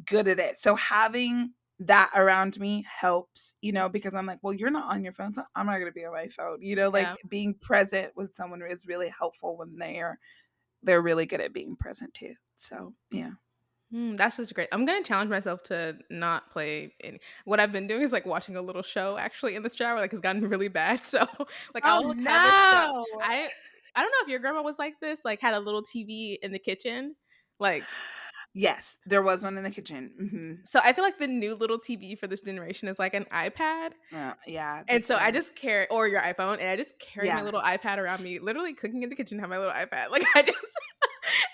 good at it. So having that around me helps, because I'm like, well, you're not on your phone, so I'm not going to be on my phone. Yeah. Like being present with someone is really helpful when they're really good at being present too. So, yeah. That's just great. I'm gonna challenge myself to not play any. What I've been doing is like watching a little show actually in the shower. Like it's gotten really bad. So like Oh I'll like have it set. no. I don't know if your grandma was like this. Like had a little TV in the kitchen. Like Yes, there was one in the kitchen. so I feel like the new little TV for this generation is like an iPad. Yeah, And that's so I fair. just carry or your iPhone, and I just carry my Yeah. little iPad around me, literally cooking in the kitchen, have my little iPad. Like I just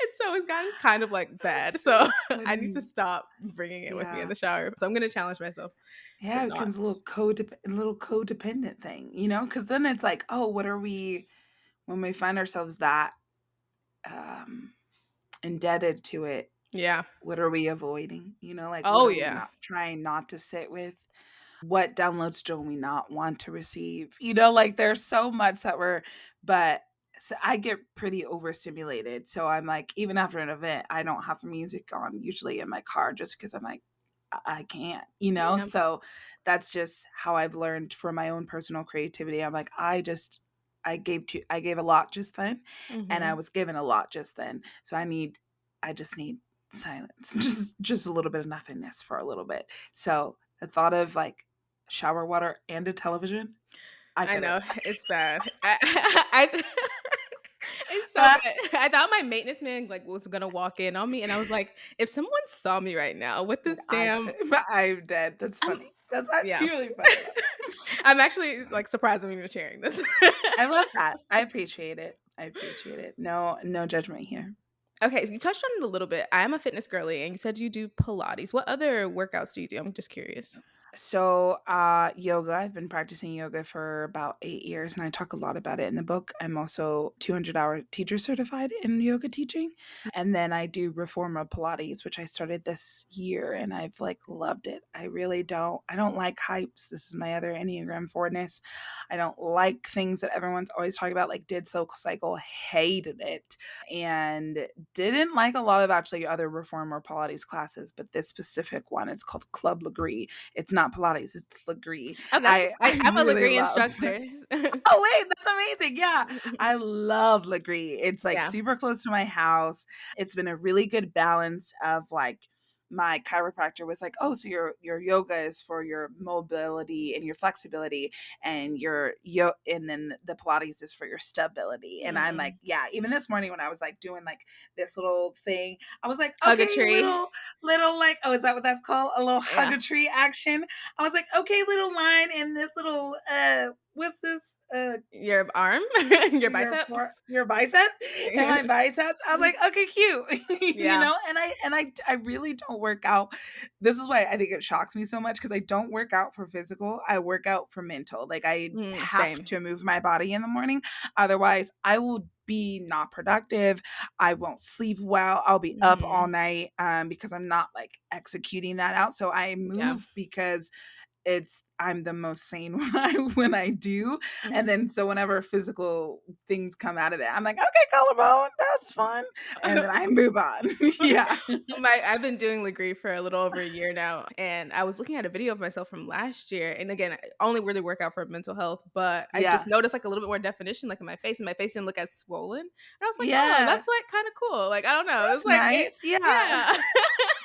and so it's gotten kind of like bad. That's so So I need to funny. stop bringing it with me in Yeah. the shower. So I'm gonna challenge myself to Yeah, it not. becomes a little codependent thing, because then it's like, oh, what are we when we find ourselves that um, indebted to it? Yeah. What are we avoiding? Like what Oh are we yeah. not trying not to sit with? What downloads do we not want to receive? Like there's so much that but so I get pretty overstimulated. So I'm like, even after an event, I don't have music on usually in my car just because I'm like, I can't, Yeah. So that's just how I've learned for my own personal creativity. I'm like, I gave a lot just then, and I Mhm. was given a lot just then. So I just need silence, just a little bit of nothingness for a little bit. So the thought of like shower water and a television, I I get it. know it's bad. I it's so bad. I thought my maintenance man like was gonna walk in on me, and I was like, if someone saw me right now with Like this damn, I'm dead. That's I'm funny. That's actually yeah. really funny though. I'm actually like surprised I'm even sharing this. I love that. I appreciate it. I appreciate it. No, no judgment here. Okay, so you touched on it a little bit. I am a fitness girly, and you said you do Pilates. What other workouts do you do? I'm just curious. Yoga. I've been practicing yoga for about 8 years, and I talk a lot about it in the book. I'm also 200-hour teacher certified in yoga teaching, and then I do reformer Pilates, which I started this year, and I've like loved it. I really don't. I don't like hypes. This is my other Enneagram 4ness. I don't like things that everyone's always talking about. Like did Soul Cycle, hated it, and didn't like a lot of actually other reformer Pilates classes, but this specific one, it's called Club Legree. It's not Pilates, it's Legree. Oh, I I'm a really Legree love. instructor. Oh wait, that's amazing. Yeah. I love Legree. It's like Yeah. super close to my house. It's been a really good balance of like my chiropractor was like, "Oh, so your yoga is for your mobility and your flexibility and and then the Pilates is for your stability." And I'm like, Mm. "Yeah." Even this morning when I was like doing like this little thing, I was like, Hug a "Okay, tree. little like, oh, is that what that's called? A little hug Yeah. a tree action." I was like, "Okay, little line in this little what's this? Your arm? Your bicep? Your bicep and my biceps." I was like, "Okay, cute." Yeah. I really don't work out. This is why I think it shocks me so much because I don't work out for physical. I work out for mental. Like I have Same. to move my body in the morning, otherwise I will be not productive. I won't sleep well. I'll be up all Mhm. night because I'm not like executing that out. So I Yeah. move because I'm the most sane when I do. And Mhm. then so whenever physical things come out of it, I'm like, okay, collarbone, that's fun. And then I move on. Yeah. I've been doing Legree for a little over a year now, and I was looking at a video of myself from last year, and again, I only really work out for mental health, but I just Yeah. noticed like a little bit more definition, like in my face, and my face didn't look as swollen. And I was like, oh, Yeah. that's like kind of cool. Like I don't know, it's That's like it, nice. Yeah. yeah,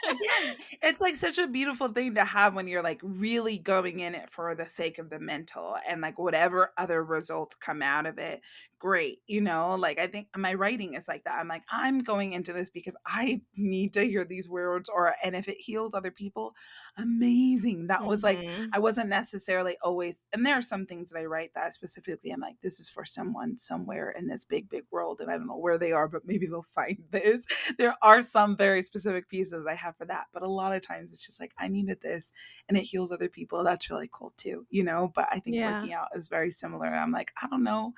Again, it's like such a beautiful thing to have when you're like really going in it for the sake of the mental and like whatever other results come out of it, great. Like I think my writing is like that. I'm like, I'm going into this because I need to hear these words and if it heals other people, amazing. That was like, hmm I wasn't necessarily always, and there are some things that I write that specifically I'm like, this is for someone somewhere in this big, big world. And I don't know where they are, but maybe they'll find this. There are some very specific pieces I have for that, but a lot of times it's just like I needed this and it heals other people. That's really cool too. But I think yeah, working out is very similar. I'm like, I don't know.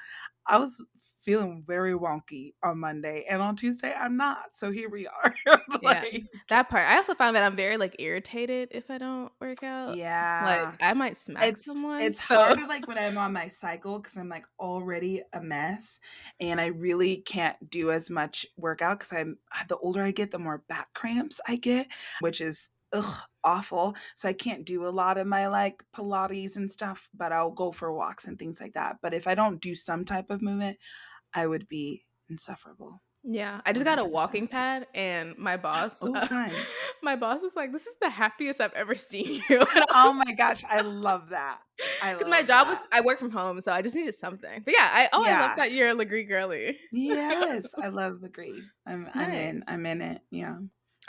I was feeling very wonky on Monday and on Tuesday I'm not. So here we are. yeah. Like, That part. I also find that I'm very like irritated if I don't work out. Like yeah. I might smack It's someone. it's So hard to like when I'm on my cycle because I'm like already a mess and I really can't do as much workout because I'm the older I get, the more back cramps I get, which is awful. So I can't do a lot of my like Pilates and stuff, but I'll go for walks and things like that. But if I don't do some type of movement, I would be insufferable. yeah, I just got a 100%. walking pad, and my boss, Oh, fun. my boss was like, "This is the happiest I've ever seen you." And I Oh was my gosh, I love that. I because my love job that. was I work from home, so I just needed something. But yeah, I love Yeah. that you're a Legree girly. Yes, I love the Gree. I'm in. Nice. I'm in it. Yeah.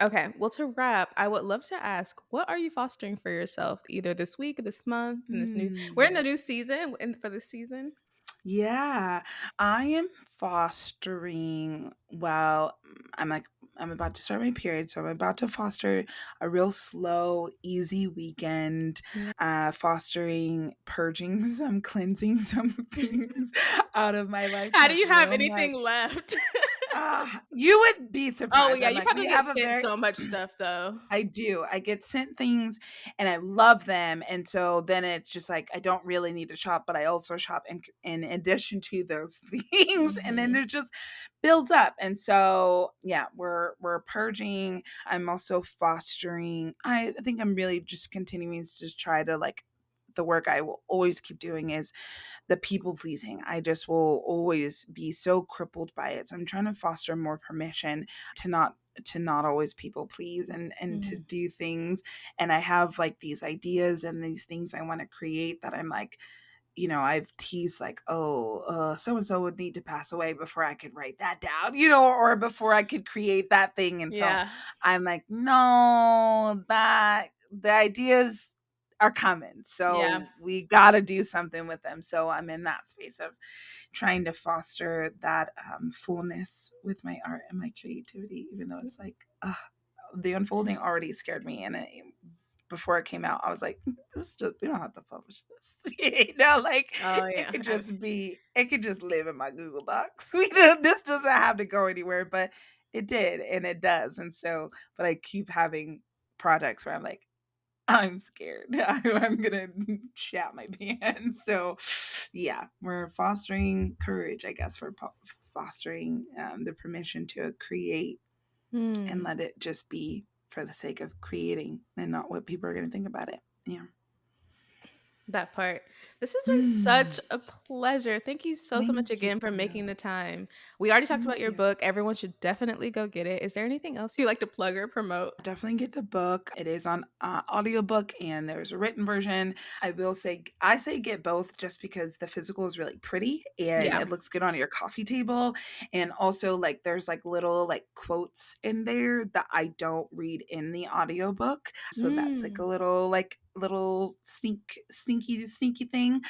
Okay, well, to wrap, I would love to ask, what are you fostering for yourself, either this week, this month, and this new? We're in Hmm. a new season, and for this season. Yeah, I am fostering. Well, I'm about to start my period, so I'm about to foster a real slow, easy weekend. Yeah. Fostering, purging some, cleansing some things out of my life How do because you have real much. anything left? You would be Oh surprised. yeah, I'm you like, probably we get have a sent very so much stuff though. I do. I get sent things and I love them. And so then it's just like I don't really need to shop, but I also shop in addition to those things. And then hmm it just builds up. And so yeah, we're purging. I'm also fostering. I think I'm really just continuing to just try to like the work I will always keep doing is the people pleasing. I just will always be so crippled by it. So I'm trying to foster more permission to not always people please and to hmm do things. And I have like these ideas and these things I want to create that I'm like, I've teased like, oh, so and so would need to pass away before I could write that down, or before I could create that thing. And so Yeah. I'm like, no, that the ideas are coming. Yeah. So we got to do something with them. So I'm in that space of trying to foster that fullness with my art and my creativity, even though it's like, the unfolding already scared me and it before it came out, I was like, this is just, we don't have to publish this. You know, like Oh it yeah. could just be, it could just live in my Google Docs. We do, this doesn't have to go anywhere, but it did and it does. And so, but I keep having projects where I'm like, I'm scared. I'm gonna shat my pants. So, yeah, we're fostering courage, I guess, for fostering the permission to create and Hmm. let it just be for the sake of creating and not what people are going to think about it. Yeah. That part. This has been Mm, such a pleasure. Thank you so much thank you. again for making the time. We already talked about Thank your you. book. Everyone should definitely go get it. Is there anything else you like to plug or promote? Definitely get the book. It is on audiobook and there's a written version. I will say, I say get both just because the physical is really pretty and Yeah. it looks good on your coffee table. And also, like, there's like little like quotes in there that I don't read in the audiobook. So that's like Mm. a little, like, little sneaky thing.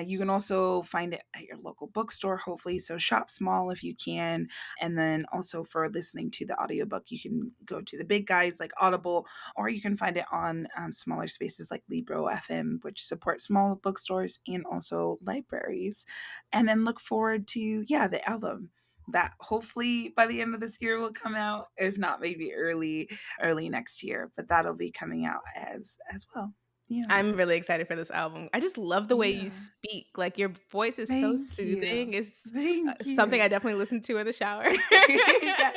You can also find it at your local bookstore, hopefully. So shop small if you can. And then also for listening to the audiobook, you can go to the big guys like Audible, or you can find it on smaller spaces like Libro FM, which support small bookstores and also libraries. And then look forward to, yeah, the album that hopefully by the end of this year will come out, if not maybe early next year, but that'll be coming out as well. Yeah. I'm really excited for this album. I just love the way you Yeah. speak. Like your voice is so Thank you. soothing. It's Thank something you. I definitely listen to in the shower. Yeah.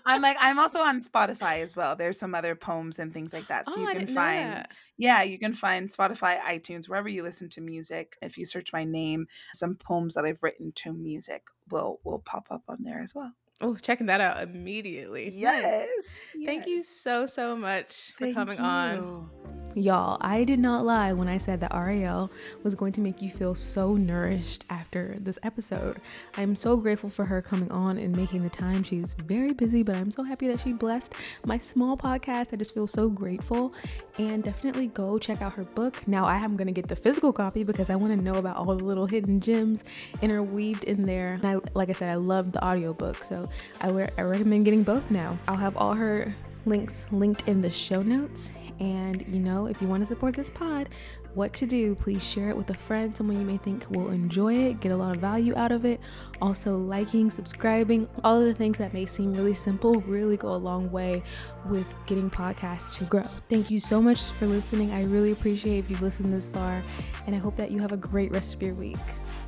I'm also on Spotify as well. There's some other poems and things like that. So Oh, you I can didn't know find, that. yeah, you can find Spotify, iTunes, wherever you listen to music. If you search my name, some poems that I've written to music will pop up on there as well. Oh, checking that out immediately. Nice. Yes. Thank you Yes. so much for Thank coming on. you. Y'all, I did not lie when I said that Arielle was going to make you feel so nourished after this episode. I'm so grateful for her coming on and making the time. She's very busy, but I'm so happy that she blessed my small podcast. I just feel so grateful. And definitely go check out her book. Now I am going to get the physical copy because I want to know about all the little hidden gems interweaved in there. And like I said, I love the audiobook, so I recommend getting both now. I'll have all her links linked in the show notes. And if you want to support this pod, what to do, please share it with a friend, someone you may think will enjoy it, get a lot of value out of it. Also, liking, subscribing, all of the things that may seem really simple really go a long way with getting podcasts to grow. Thank you so much for listening. I really appreciate if you've listened this far, and I hope that you have a great rest of your week.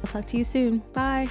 I'll talk to you soon. Bye.